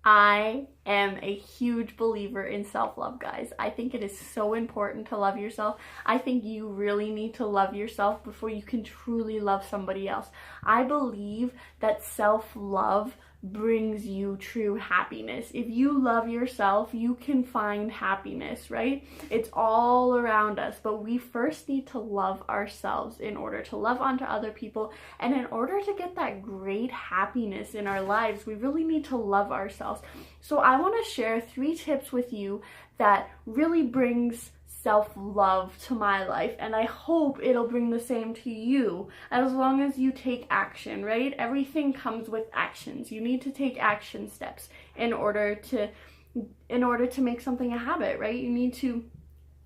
I am a huge believer in self-love, guys. I think it is so important to love yourself. I think you really need to love yourself before you can truly love somebody else. I believe that self-love brings you true happiness. If you love yourself, you can find happiness, right? It's all around us, but we first need to love ourselves in order to love onto other people. And in order to get that great happiness in our lives, we really need to love ourselves. So I want to share 3 tips with you that really brings self-love to my life, and I hope it'll bring the same to you as long as you take action, right? Everything comes with actions. You need to take action steps in order to make something a habit, right? You need to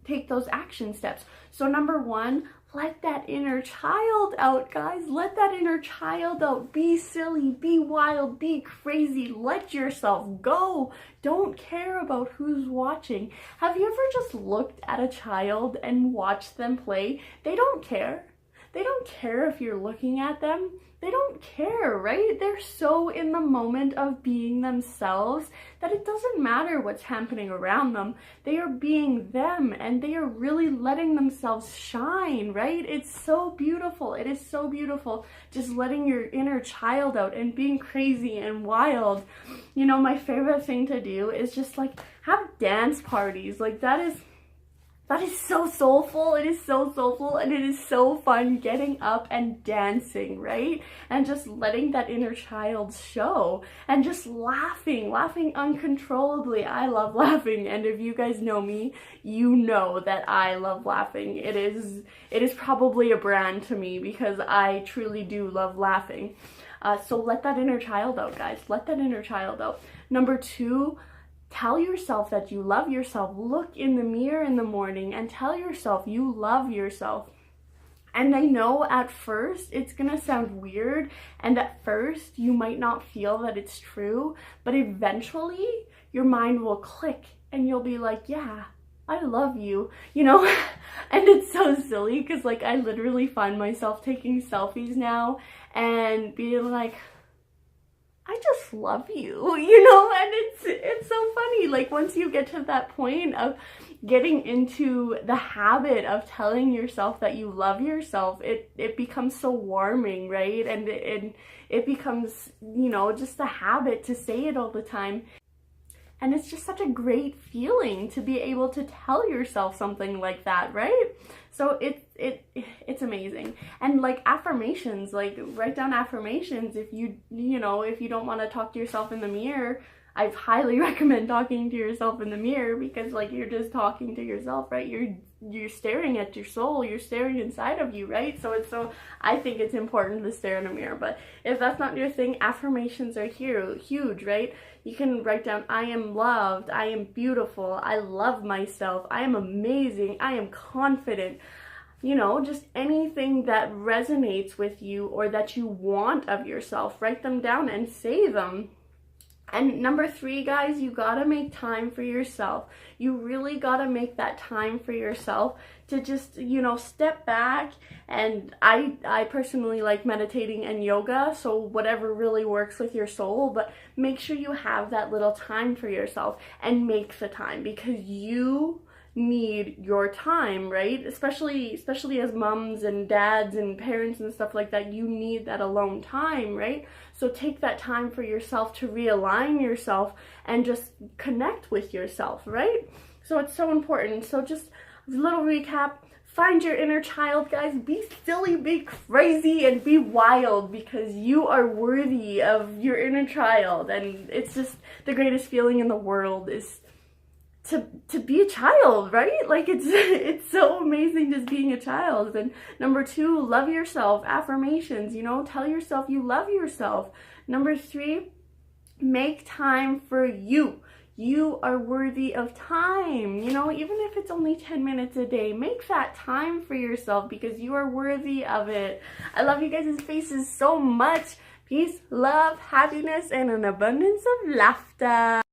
take those action steps. So number 1, let that inner child out, guys. Let that inner child out. Be silly, be wild, be crazy. Let yourself go. Don't care about who's watching. Have you ever just looked at a child and watched them play? They don't care. They don't care if you're looking at them. They don't care, right? They're so in the moment of being themselves that it doesn't matter what's happening around them. They are being them, and they are really letting themselves shine, right? It's so beautiful. It is so beautiful just letting your inner child out and being crazy and wild. You know, my favorite thing to do is just like have dance parties. Like that is so soulful. It is so soulful, and it is so fun getting up and dancing, right? And just letting that inner child show and just laughing uncontrollably. I love laughing, and if you guys know me, you know that I love laughing. It is probably a brand to me because I truly do love laughing. So let that inner child out, guys. Let that inner child out. Number 2, tell yourself that you love yourself. Look in the mirror in the morning and tell yourself you love yourself. And I know at first it's gonna sound weird, and at first you might not feel that it's true, but eventually your mind will click and you'll be like, yeah, I love you, you know? And it's so silly because like I literally find myself taking selfies now and being like, I just love you, you know? And it's so funny. Like once you get to that point of getting into the habit of telling yourself that you love yourself, it becomes so warming, right? And it becomes, you know, just a habit to say it all the time. And it's just such a great feeling to be able to tell yourself something like that, right? So it's amazing. And like affirmations, like write down affirmations. If you don't want to talk to yourself in the mirror, I highly recommend talking to yourself in the mirror, because like you're just talking to yourself, right? You're staring at your soul, you're staring inside of you, right? So I think it's important to stare in a mirror. But if that's not your thing, affirmations are huge, right? You can write down, I am loved, I am beautiful, I love myself, I am amazing, I am confident. You know, just anything that resonates with you or that you want of yourself, write them down and say them. And number 3, guys, you gotta make time for yourself. You really gotta make that time for yourself to just, you know, step back. And I personally like meditating and yoga, so whatever really works with your soul, but make sure you have that little time for yourself and make the time, because you need your time, right? Especially as moms and dads and parents and stuff like that, you need that alone time, right? So take that time for yourself to realign yourself and just connect with yourself, right? So it's so important. So just a little recap. Find your inner child, guys. Be silly, be crazy, and be wild, because you are worthy of your inner child. And it's just the greatest feeling in the world is to be a child, right? Like it's so amazing just being a child. And number 2, love yourself. Affirmations, you know, tell yourself you love yourself. Number 3, make time for you. You are worthy of time, you know, even if it's only 10 minutes a day, make that time for yourself, because you are worthy of it. I love you guys' faces so much. Peace, love, happiness, and an abundance of laughter.